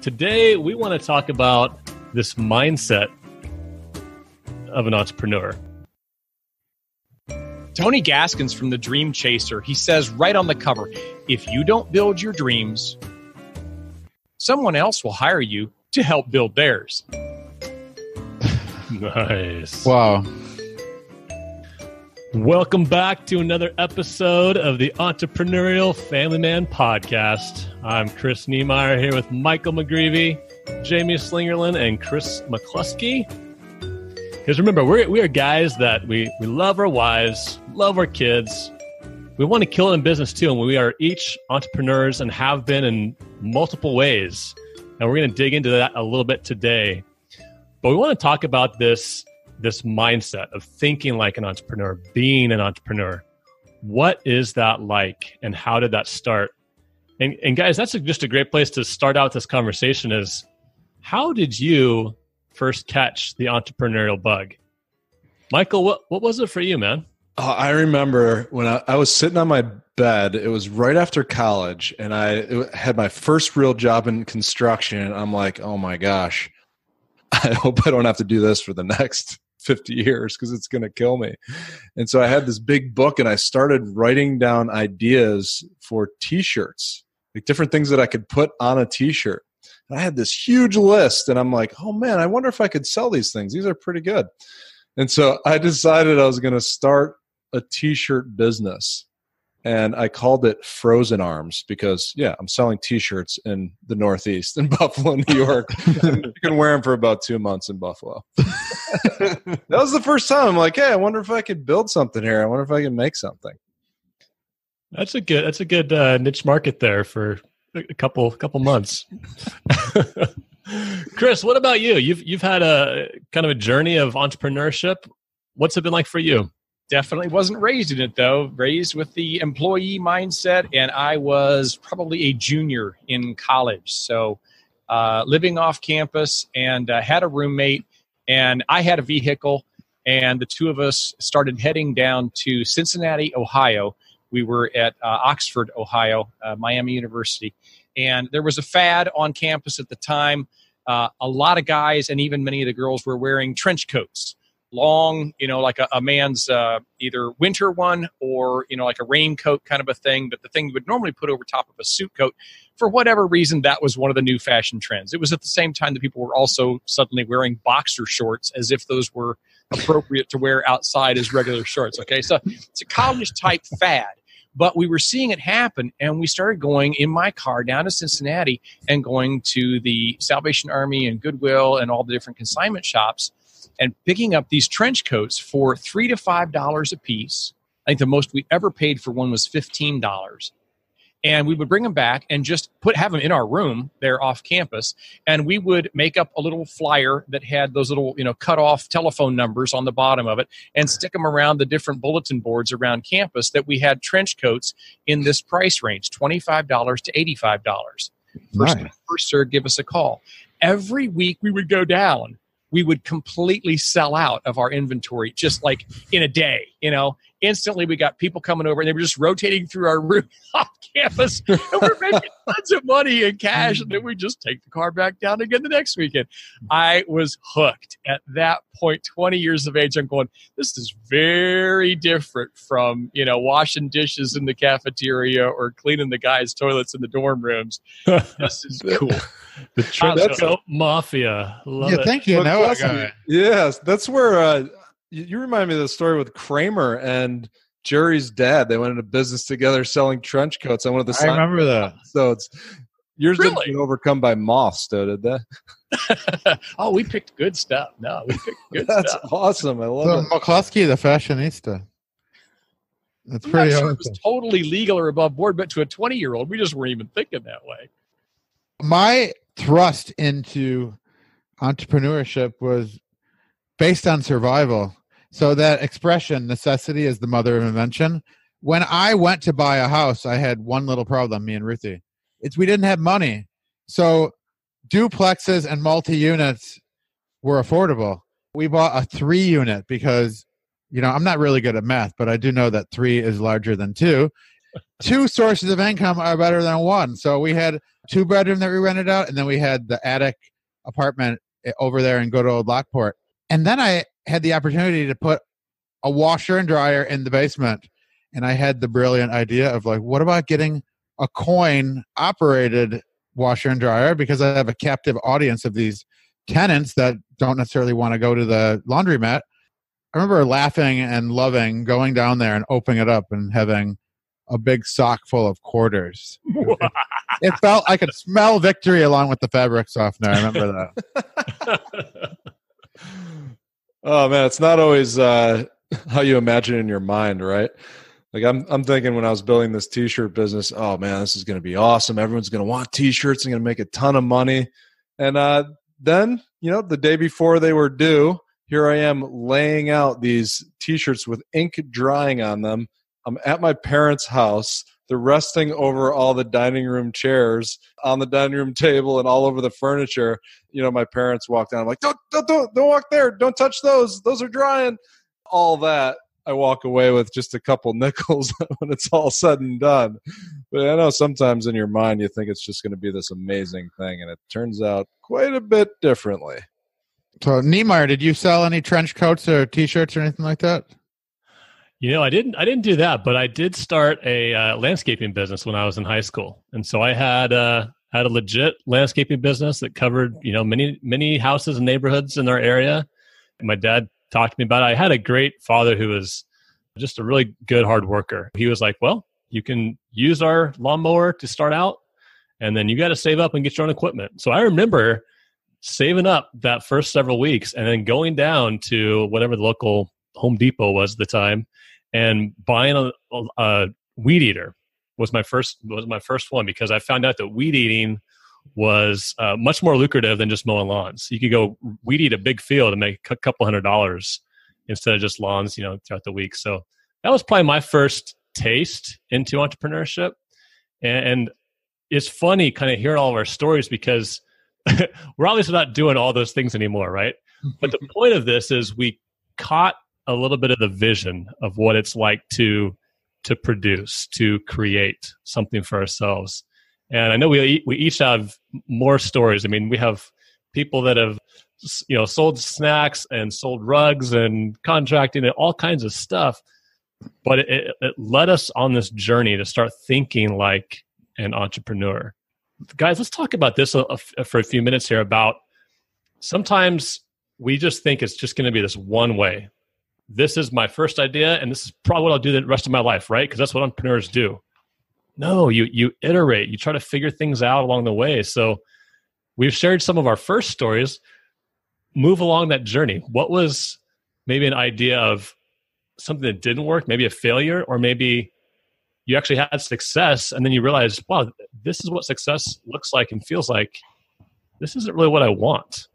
Today, we want to talk about this mindset of an entrepreneur. Tony Gaskins from The Dream Chaser, he says right on the cover, if you don't build your dreams, someone else will hire you to help build theirs. Nice. Wow. Welcome back to another episode of the Entrepreneurial Family Man Podcast. I'm Chris Niemeyer here with Michael McGreevy, Jamie Slingerland, and Chris McCluskey. Because remember, we are guys that we love our wives, love our kids. We want to kill it in business too, and we are each entrepreneurs and have been in multiple ways. And we're going to dig into that a little bit today. But we want to talk about this mindset of thinking like an entrepreneur, being an entrepreneur. What is that like, and how did that start? And guys, that's just a great place to start out this conversation is, how did you first catch the entrepreneurial bug? Michael, what was it for you, man? I remember when I was sitting on my bed, it was right after college, and I had my first real job in construction. And I'm like, oh my gosh, I hope I don't have to do this for the next 50 years because it's going to kill me. And so I had this big book and I started writing down ideas for t-shirts, like different things that I could put on a t-shirt. And I had this huge list and I'm like, oh man, I wonder if I could sell these things. These are pretty good. And so I decided I was going to start a t-shirt business. And I called it Frozen Arms because, yeah, I'm selling T-shirts in the Northeast, in Buffalo, New York. You can wear them for about 2 months in Buffalo. That was the first time. I'm like, hey, I wonder if I could build something here. I wonder if I can make something. That's a good niche market there for a couple months. Chris, what about you? You've had a kind of a journey of entrepreneurship. What's it been like for you? Definitely wasn't raised in it, though. Raised with the employee mindset, and I was probably a junior in college. So living off campus and had a roommate, and I had a vehicle, and the two of us started heading down to Cincinnati, Ohio. We were at Oxford, Ohio, Miami University, and there was a fad on campus at the time. A lot of guys and even many of the girls were wearing trench coats. Long, like a man's either winter one or, like a raincoat kind of a thing, but the thing you would normally put over top of a suit coat. For whatever reason, that was one of the new fashion trends. It was at the same time that people were also suddenly wearing boxer shorts as if those were appropriate to wear outside as regular shorts. Okay, so it's a college type fad. But we were seeing it happen, and we started going in my car down to Cincinnati and going to the Salvation Army and Goodwill and all the different consignment shops and picking up these trench coats for $3 to $5 a piece. I think the most we ever paid for one was $15. And we would bring them back and just have them in our room there off campus. And we would make up a little flyer that had those little, cut off telephone numbers on the bottom of it and stick them around the different bulletin boards around campus that we had trench coats in this price range, $25 to $85. First, sir, give us a call. Every week we would go down. We would completely sell out of our inventory just like in a day, Instantly, we got people coming over, and they were just rotating through our room off campus, and we're making tons of money in cash, and then we just take the car back down again the next weekend. I was hooked at that point, 20 years of age. I'm going, this is very different from, washing dishes in the cafeteria or cleaning the guys' toilets in the dorm rooms. This is cool. The trench coat mafia. Love it. Thank you. Yes, that's where... You remind me of the story with Kramer and Jerry's dad. They went into business together selling trench coats on one of the I remember that. episodes. Yours Really? didn't get overcome by moths, though, did that? Oh, we picked good stuff. No, we picked good That's stuff. awesome. I love it. McCluskey, the fashionista. That's I'm pretty not sure awesome. it was totally legal or above board, but to a 20-year-old, we just weren't even thinking that way. My thrust into entrepreneurship was based on survival. So that expression, necessity is the mother of invention. When I went to buy a house, I had one little problem, me and Ruthie. We didn't have money. So duplexes and multi-units were affordable. We bought a 3-unit because, I'm not really good at math, but I do know that 3 is larger than 2. 2 sources of income are better than 1. So we had 2-bedroom that we rented out, and then we had the attic apartment over there in good old Lockport. And then I had the opportunity to put a washer and dryer in the basement. And I had the brilliant idea of like, what about getting a coin-operated washer and dryer? Because I have a captive audience of these tenants that don't necessarily want to go to the laundromat. I remember laughing and loving going down there and opening it up and having a big sock full of quarters. It felt I could smell victory along with the fabric softener. I remember that. Oh man, it's not always how you imagine in your mind, right? Like I'm thinking when I was building this t-shirt business, oh man, this is going to be awesome. Everyone's going to want t-shirts and going to make a ton of money. And then, the day before they were due, here I am laying out these t-shirts with ink drying on them. I'm at my parents' house. They're resting over all the dining room chairs on the dining room table and all over the furniture. My parents walk down. I'm like, don't walk there. Don't touch those. Those are drying. All that. I walk away with just a couple nickels when it's all said and done. But I know sometimes in your mind you think it's just going to be this amazing thing, and it turns out quite a bit differently. So, Niemeyer, did you sell any trench coats or T-shirts or anything like that? I didn't do that, but I did start a landscaping business when I was in high school, and so I had a legit landscaping business that covered many houses and neighborhoods in our area. And my dad talked to me about it. I had a great father who was just a really good hard worker. He was like, well, you can use our lawnmower to start out, and then you got to save up and get your own equipment. So I remember saving up that first several weeks and then going down to whatever the local Home Depot was at the time and buying a weed eater was my first one, because I found out that weed eating was much more lucrative than just mowing lawns. You could go weed eat a big field and make a couple $100 instead of just lawns, throughout the week. So that was probably my first taste into entrepreneurship. And it's funny kind of hearing all of our stories, because we're obviously not doing all those things anymore, right? But the point of this is we caught a little bit of the vision of what it's like to produce, to create something for ourselves. And I know we each have more stories. I mean, we have people that have sold snacks and sold rugs and contracting and all kinds of stuff. But it led us on this journey to start thinking like an entrepreneur. Guys, let's talk about this for a few minutes here about sometimes we just think it's just going to be this one way. This is my first idea, and this is probably what I'll do the rest of my life, right? Because that's what entrepreneurs do. No, you iterate. You try to figure things out along the way. So we've shared some of our first stories. Move along that journey. What was maybe an idea of something that didn't work, maybe a failure, or maybe you actually had success and then you realized, wow, this is what success looks like and feels like. This isn't really what I want.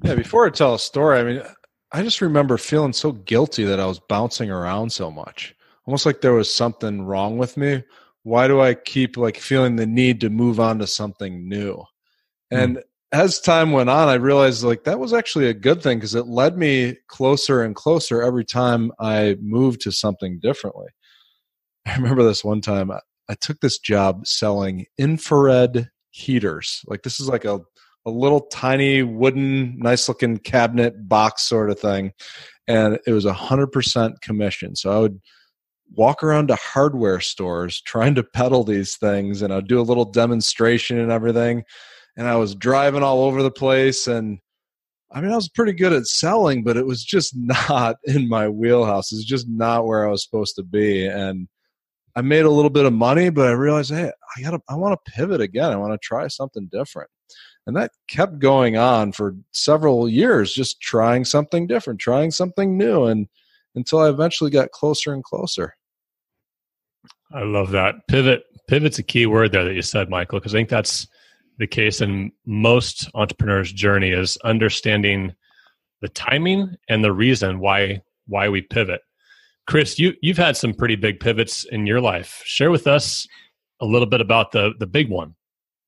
Yeah, before I tell a story, I just remember feeling so guilty that I was bouncing around so much. Almost like there was something wrong with me. Why do I keep feeling the need to move on to something new? And as time went on, I realized that was actually a good thing, because it led me closer and closer every time I moved to something differently. I remember this one time I took this job selling infrared heaters. This is a little tiny wooden, nice looking cabinet box sort of thing. And it was 100% commission. So I would walk around to hardware stores trying to peddle these things, and I'd do a little demonstration and everything. And I was driving all over the place, and I was pretty good at selling, but it was just not in my wheelhouse. It's just not where I was supposed to be. And I made a little bit of money, but I realized, hey, I want to pivot again. I want to try something different. And that kept going on for several years, just trying something different, trying something new, and until I eventually got closer and closer. I love that. Pivot's a key word there that you said, Michael, because I think that's the case in most entrepreneurs' journey, is understanding the timing and the reason why we pivot. Chris, you've had some pretty big pivots in your life. Share with us a little bit about the big one.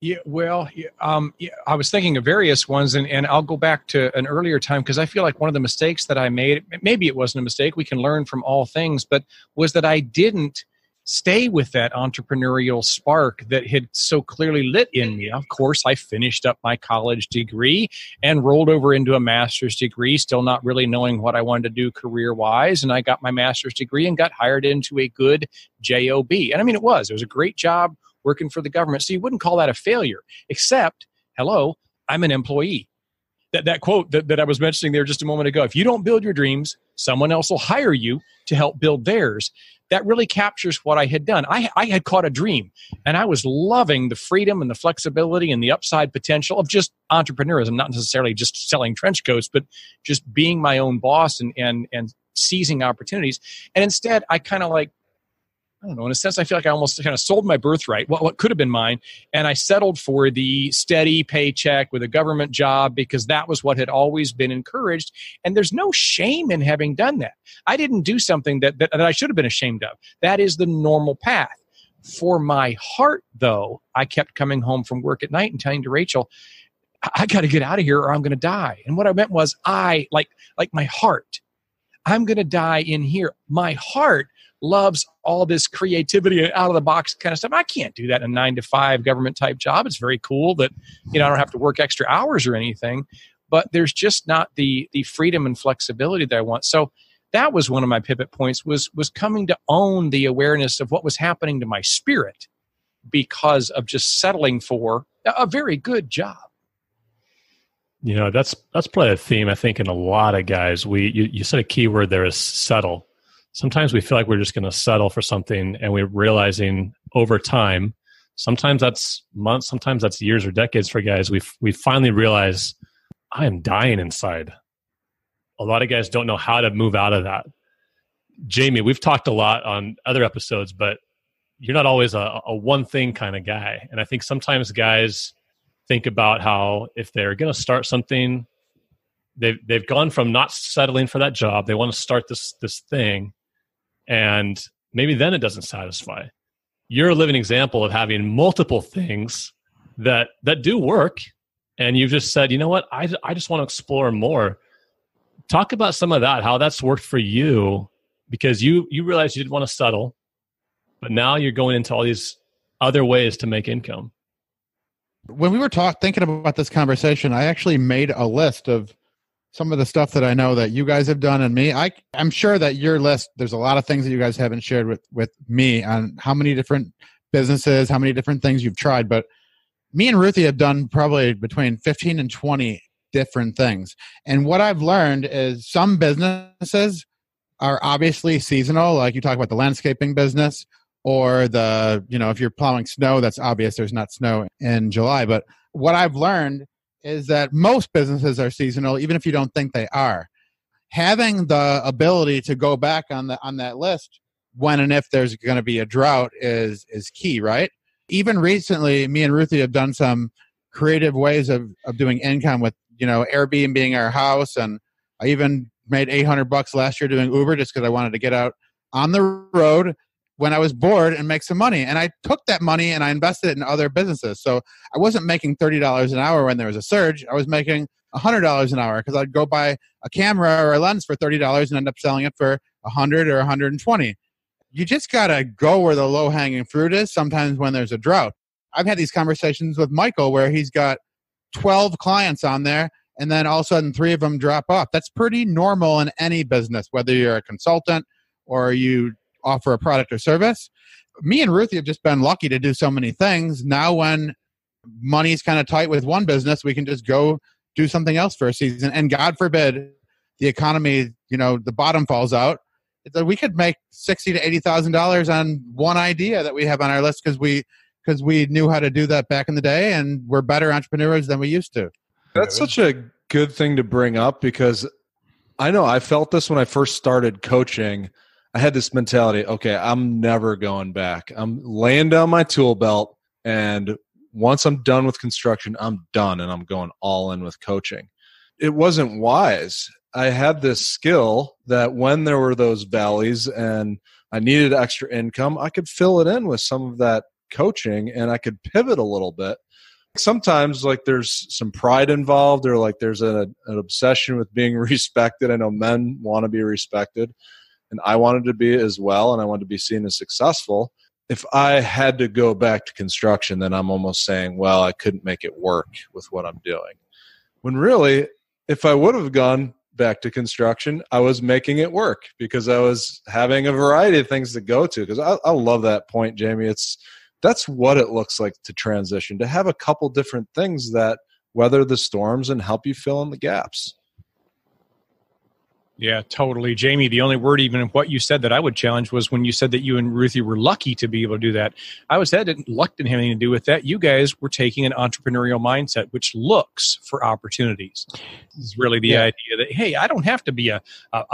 Yeah, well, I was thinking of various ones, and I'll go back to an earlier time, because I feel like one of the mistakes that I made, maybe it wasn't a mistake, we can learn from all things, but was that I didn't stay with that entrepreneurial spark that had so clearly lit in me. Of course, I finished up my college degree and rolled over into a master's degree, still not really knowing what I wanted to do career-wise. And I got my master's degree and got hired into a good job. And I mean, it was a great job working for the government. So you wouldn't call that a failure, except, hello, I'm an employee. That quote that I was mentioning there just a moment ago, if you don't build your dreams, someone else will hire you to help build theirs. That really captures what I had done. I had caught a dream, and I was loving the freedom and the flexibility and the upside potential of just entrepreneurism, not necessarily just selling trench coats, but just being my own boss and seizing opportunities. And instead, I kind of I don't know, in a sense, I feel like I almost kind of sold my birthright, what could have been mine, and I settled for the steady paycheck with a government job because that was what had always been encouraged. And there's no shame in having done that. I didn't do something that I should have been ashamed of. That is the normal path. For my heart, though, I kept coming home from work at night and telling to Rachel, I got to get out of here or I'm going to die. And what I meant was like my heart, I'm going to die in here. My heart loves all this creativity and out of the box kind of stuff. I can't do that in a 9-to-5 government type job. It's very cool that, I don't have to work extra hours or anything, but there's just not the freedom and flexibility that I want. So that was one of my pivot points was coming to own the awareness of what was happening to my spirit because of just settling for a very good job. That's probably a theme, I think, in a lot of guys. You said a key word there is settle. Sometimes we feel like we're just going to settle for something, and we're realizing over time, sometimes that's months, sometimes that's years or decades for guys, we finally realize, I am dying inside. A lot of guys don't know how to move out of that. Jamie, we've talked a lot on other episodes, but you're not always a one thing kind of guy. And I think sometimes guys think about how if they're going to start something, they've gone from not settling for that job, they want to start this thing, and maybe then it doesn't satisfy. You're a living example of having multiple things that do work, and you've just said, you know what, I just want to explore more. Talk about some of that, how that's worked for you, because you realized you didn't want to settle, but now you're going into all these other ways to make income. When we were thinking about this conversation, I actually made a list of some of the stuff that I know that you guys have done and me. I'm sure that your list, there's a lot of things that you guys haven't shared with me on how many different businesses, how many different things you've tried. But me and Ruthie have done probably between 15 and 20 different things. And what I've learned is some businesses are obviously seasonal, like you talk about the landscaping business, or if you're plowing snow, that's obvious there's not snow in July. But what I've learned is that most businesses are seasonal, even if you don't think they are. Having the ability to go back on that list when and if there's going to be a drought is key, right? Even recently, me and Ruthie have done some creative ways of doing income with, Airbnb our house. And I even made $800 last year doing Uber just because I wanted to get out on the road when I was bored and make some money. And I took that money and I invested it in other businesses. So I wasn't making $30 an hour when there was a surge. I was making $100 an hour because I'd go buy a camera or a lens for $30 and end up selling it for $100 or $120. You just got to go where the low-hanging fruit is sometimes when there's a drought. I've had these conversations with Michael where he's got 12 clients on there, and then all of a sudden 3 of them drop off. That's pretty normal in any business, whether you're a consultant or you offer a product or service. Me and Ruthie have just been lucky to do so many things. Now when money's kind of tight with one business, we can just go do something else for a season. And God forbid the economy, the bottom falls out. We could make $60,000 to $80,000 on one idea that we have on our list because we knew how to do that back in the day, and we're better entrepreneurs than we used to. That's such a good thing to bring up because I know I felt this when I first started coaching. I had this mentality, okay, I'm never going back. I'm laying down my tool belt, and once I'm done with construction, I'm done, and I'm going all in with coaching. It wasn't wise. I had this skill that when there were those valleys and I needed extra income, I could fill it in with some of that coaching, and I could pivot a little bit. Sometimes there's some pride involved, or there's an obsession with being respected. I know men want to be respected. and I wanted to be as well, and I wanted to be seen as successful. If I had to go back to construction, then I'm almost saying, well, I couldn't make it work with what I'm doing. When really, if I would have gone back to construction, I was making it work because I was having a variety of things to go to. Because I love that point, Jamie. That's what it looks like to transition, to have a couple different things that weather the storms and help you fill in the gaps. Yeah, totally. Jamie, the only word even in what you said that I would challenge was when you said that you and Ruthie were lucky to be able to do that. I was that luck didn't have anything to do with that. You guys were taking an entrepreneurial mindset, which looks for opportunities. This is really the idea that, hey, I don't have to be a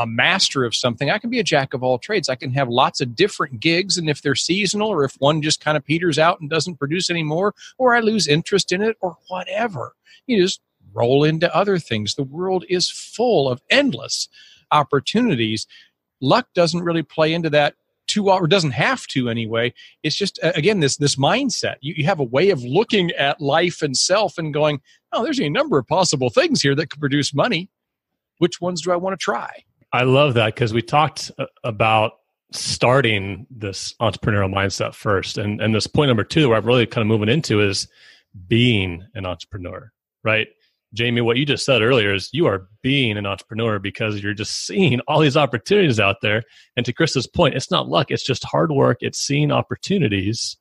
master of something. I can be a jack of all trades. I can have lots of different gigs, and if they're seasonal or if one just kind of peters out and doesn't produce anymore, or I lose interest in it or whatever, you just roll into other things. The world is full of endless opportunities. Luck doesn't really play into that or doesn't have to anyway. It's just, again, this mindset. You have a way of looking at life and self and going, oh, there's a number of possible things here that could produce money. Which ones do I want to try? I love that because we talked about starting this entrepreneurial mindset first. And this point number 2 where I'm really kind of moving into is being an entrepreneur, right? Jamie, what you just said earlier is you are being an entrepreneur because you're just seeing all these opportunities out there. And to Chris's point, it's not luck. It's just hard work. It's seeing opportunities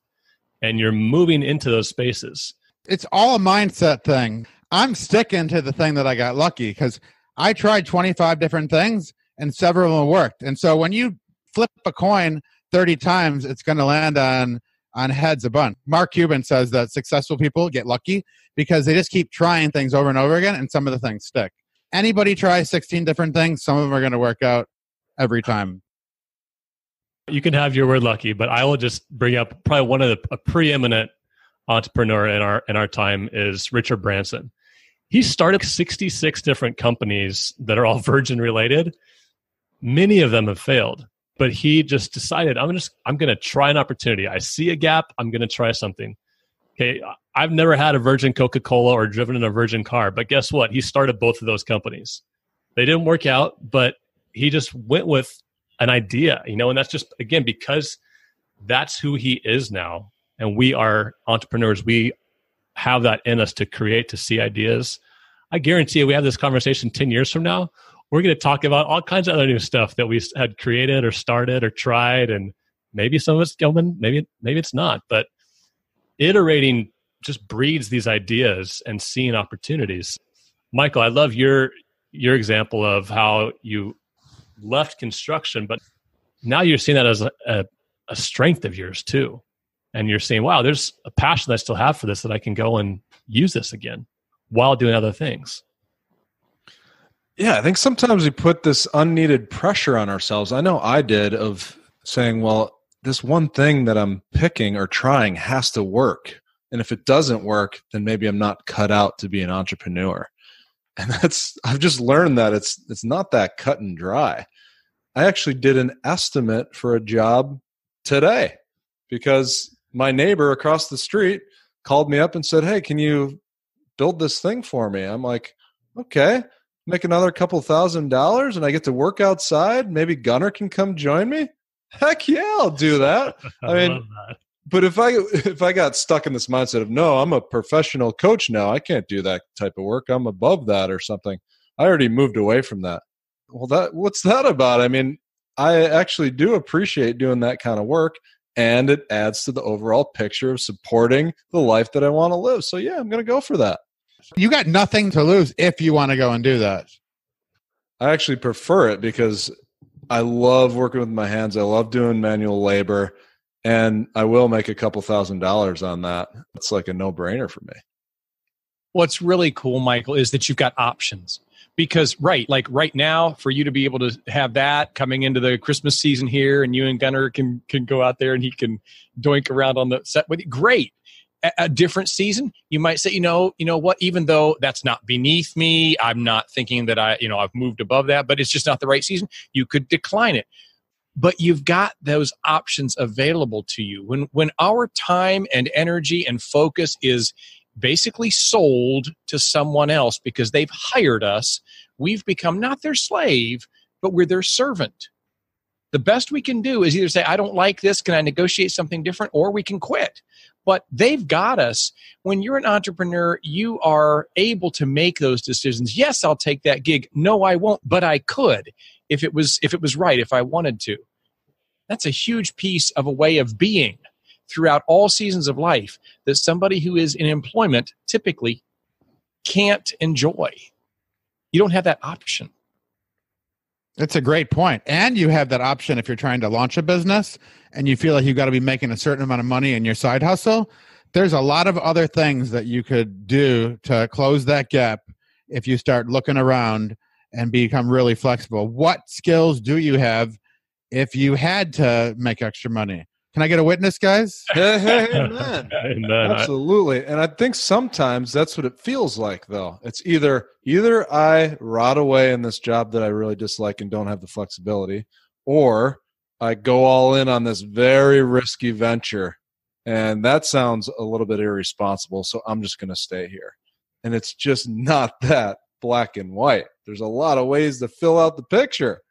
and you're moving into those spaces. It's all a mindset thing. I'm sticking to the thing that I got lucky because I tried 25 different things and several of them worked. And so when you flip a coin 30 times, it's going to land on heads a bunch. Mark Cuban says that successful people get lucky because they just keep trying things over and over again, and some of the things stick. Anybody tries 16 different things, some of them are going to work out every time. You can have your word lucky, but I will just bring up probably one of a preeminent entrepreneur in our time is Richard Branson. He started 66 different companies that are all Virgin related. Many of them have failed. But he just decided, I'm going to try an opportunity. I see a gap. I'm going to try something. Okay, I've never had a Virgin Coca-Cola or driven in a Virgin car, but guess what? He started both of those companies. They didn't work out, but he just went with an idea, and that's just, again, because that's who he is now. And we are entrepreneurs. We have that in us to create, to see ideas. I guarantee you, we have this conversation 10 years from now, we're going to talk about all kinds of other new stuff that we had created or started or tried, and maybe some of it's going, maybe it's not. But iterating just breeds these ideas and seeing opportunities. Michael, I love your example of how you left construction, but now you're seeing that as a strength of yours too, and you're saying, "Wow, there's a passion that I still have for this that I can go and use this again while doing other things." Yeah, I think sometimes we put this unneeded pressure on ourselves. I know I did, of saying, well, this one thing that I'm picking or trying has to work. And if it doesn't work, then maybe I'm not cut out to be an entrepreneur. And I've just learned that it's not that cut and dry. I actually did an estimate for a job today because my neighbor across the street called me up and said, hey, can you build this thing for me? I'm like, okay. Make another couple $1,000 and I get to work outside. Maybe Gunnar can come join me. Heck yeah, I'll do that. I mean, but if I got stuck in this mindset of, no, I'm a professional coach now, I can't do that type of work. I'm above that or something. I already moved away from that. Well, what's that about? I mean, I actually do appreciate doing that kind of work, and it adds to the overall picture of supporting the life that I want to live. So yeah, I'm going to go for that. You got nothing to lose if you want to go and do that. I actually prefer it because I love working with my hands. I love doing manual labor, and I will make a couple $1,000s on that. It's like a no-brainer for me. What's really cool, Michael, is that you've got options. Because right now, for you to be able to have that coming into the Christmas season here, and you and Gunnar can go out there and he can doink around on the set with you, great. A different season, you might say, you know what, even though that's not beneath me, I'm not thinking that I've moved above that, but it's just not the right season. You could decline it. But you've got those options available to you. When our time and energy and focus is basically sold to someone else because they've hired us, we've become not their slave, but we're their servant. The best we can do is either say, I don't like this. Can I negotiate something different? Or we can quit. But they've got us. When you're an entrepreneur, you are able to make those decisions. Yes, I'll take that gig. No, I won't, but I could if it was right, if I wanted to. That's a huge piece of a way of being throughout all seasons of life that somebody who is in employment typically can't enjoy. You don't have that option. That's a great point. And you have that option if you're trying to launch a business and you feel like you've got to be making a certain amount of money in your side hustle. There's a lot of other things that you could do to close that gap if you start looking around and become really flexible. What skills do you have if you had to make extra money? Can I get a witness, guys? Amen. Amen. Absolutely. And I think sometimes that's what it feels like, though. It's either I rot away in this job that I really dislike and don't have the flexibility, or I go all in on this very risky venture. And that sounds a little bit irresponsible, so I'm just going to stay here. And it's just not that black and white. There's a lot of ways to fill out the picture.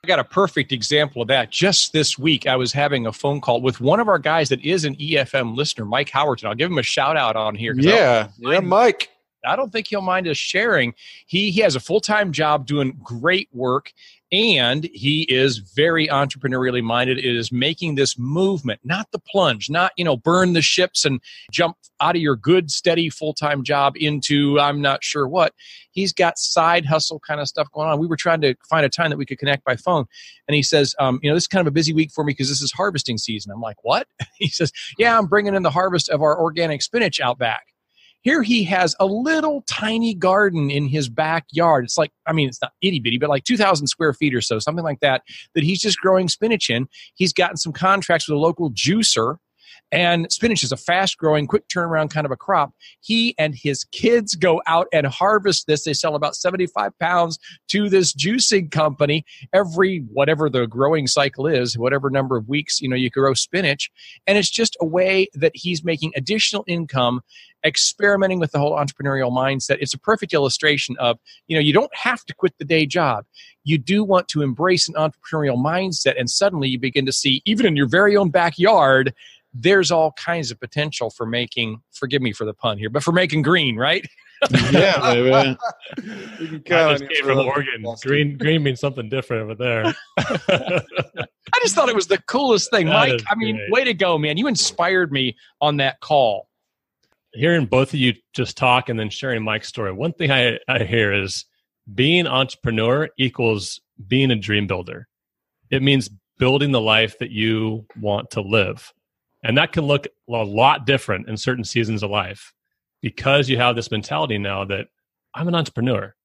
I got a perfect example of that. Just this week, I was having a phone call with one of our guys that is an EFM listener, Mike Howerton. I'll give him a shout out on here. Yeah, Mike. I don't think he'll mind us sharing. He has a full-time job doing great work, and he is very entrepreneurially minded. It is making this movement, not the plunge, not, burn the ships and jump out of your good, steady full-time job into I'm not sure what. He's got side hustle kind of stuff going on. We were trying to find a time that we could connect by phone. And he says, this is kind of a busy week for me because this is harvesting season. I'm like, what? He says, yeah, I'm bringing in the harvest of our organic spinach out back. Here he has a little tiny garden in his backyard. It's like, it's not itty bitty, but like 2,000 square feet or so, something like that he's just growing spinach in. He's gotten some contracts with a local juicer, and spinach is a fast growing, quick turnaround kind of a crop. He and his kids go out and harvest this. They sell about 75 pounds to this juicing company every, whatever the growing cycle is, whatever number of weeks, you grow spinach. And it's just a way that he's making additional income, experimenting with the whole entrepreneurial mindset. It's a perfect illustration of, you don't have to quit the day job. You do want to embrace an entrepreneurial mindset, and suddenly you begin to see, even in your very own backyard, there's all kinds of potential for making, forgive me for the pun here, but for making green, right? Yeah, baby. I just came from Oregon. Green means something different over there. I just thought it was the coolest thing. Mike, way to go, man. You inspired me on that call. Hearing both of you just talk and then sharing Mike's story, one thing I hear is being an entrepreneur equals being a dream builder. It means building the life that you want to live. And that can look a lot different in certain seasons of life because you have this mentality now that I'm an entrepreneur.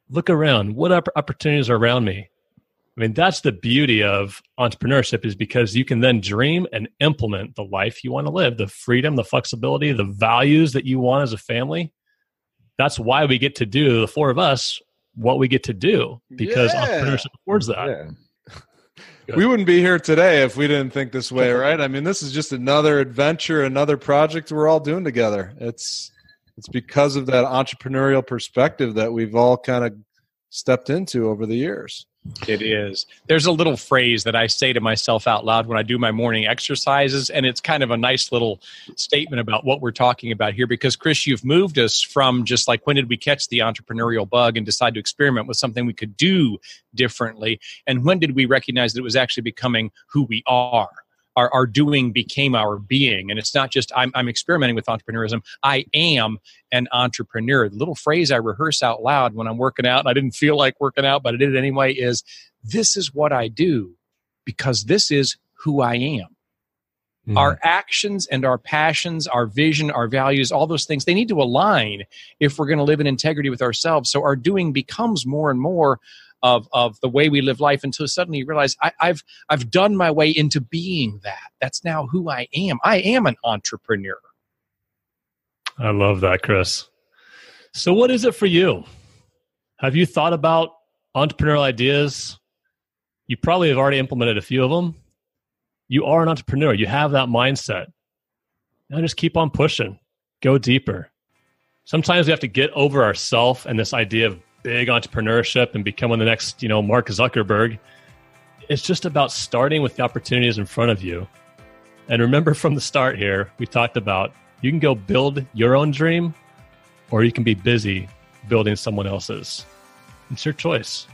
Look around. What opportunities are around me? That's the beauty of entrepreneurship, is because you can then dream and implement the life you want to live, the freedom, the flexibility, the values that you want as a family. That's why we get to do, the four of us, what we get to do, because entrepreneurship affords that. Yeah. We wouldn't be here today if we didn't think this way, right? This is just another adventure, another project we're all doing together. It's because of that entrepreneurial perspective that we've all kind of stepped into over the years. It is. There's a little phrase that I say to myself out loud when I do my morning exercises, and it's kind of a nice little statement about what we're talking about here, because, Chris, you've moved us from just like, when did we catch the entrepreneurial bug and decide to experiment with something we could do differently? And when did we recognize that it was actually becoming who we are? Our doing became our being. And it's not just I'm experimenting with entrepreneurism. I am an entrepreneur. The little phrase I rehearse out loud when I'm working out, and I didn't feel like working out, but I did it anyway, is this is what I do because this is who I am. Mm. Our actions and our passions, our vision, our values, all those things, they need to align if we're going to live in integrity with ourselves. So our doing becomes more and more of the way we live life, until suddenly you realize I've done my way into being that. That's now who I am. I am an entrepreneur. I love that, Chris. So what is it for you? Have you thought about entrepreneurial ideas? You probably have already implemented a few of them. You are an entrepreneur. You have that mindset. Now just keep on pushing. Go deeper. Sometimes we have to get over ourselves and this idea of big entrepreneurship and becoming the next, Mark Zuckerberg. it's just about starting with the opportunities in front of you. And remember from the start here, we talked about you can go build your own dream or you can be busy building someone else's. It's your choice.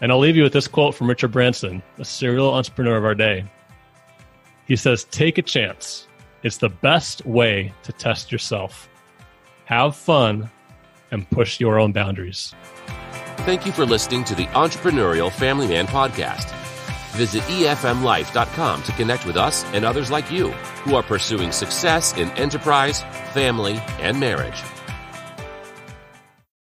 And I'll leave you with this quote from Richard Branson, a serial entrepreneur of our day. He says, "Take a chance. It's the best way to test yourself. Have fun and push your own boundaries." Thank you for listening to the Entrepreneurial Family Man Podcast. Visit efmlife.com to connect with us and others like you who are pursuing success in enterprise, family, and marriage.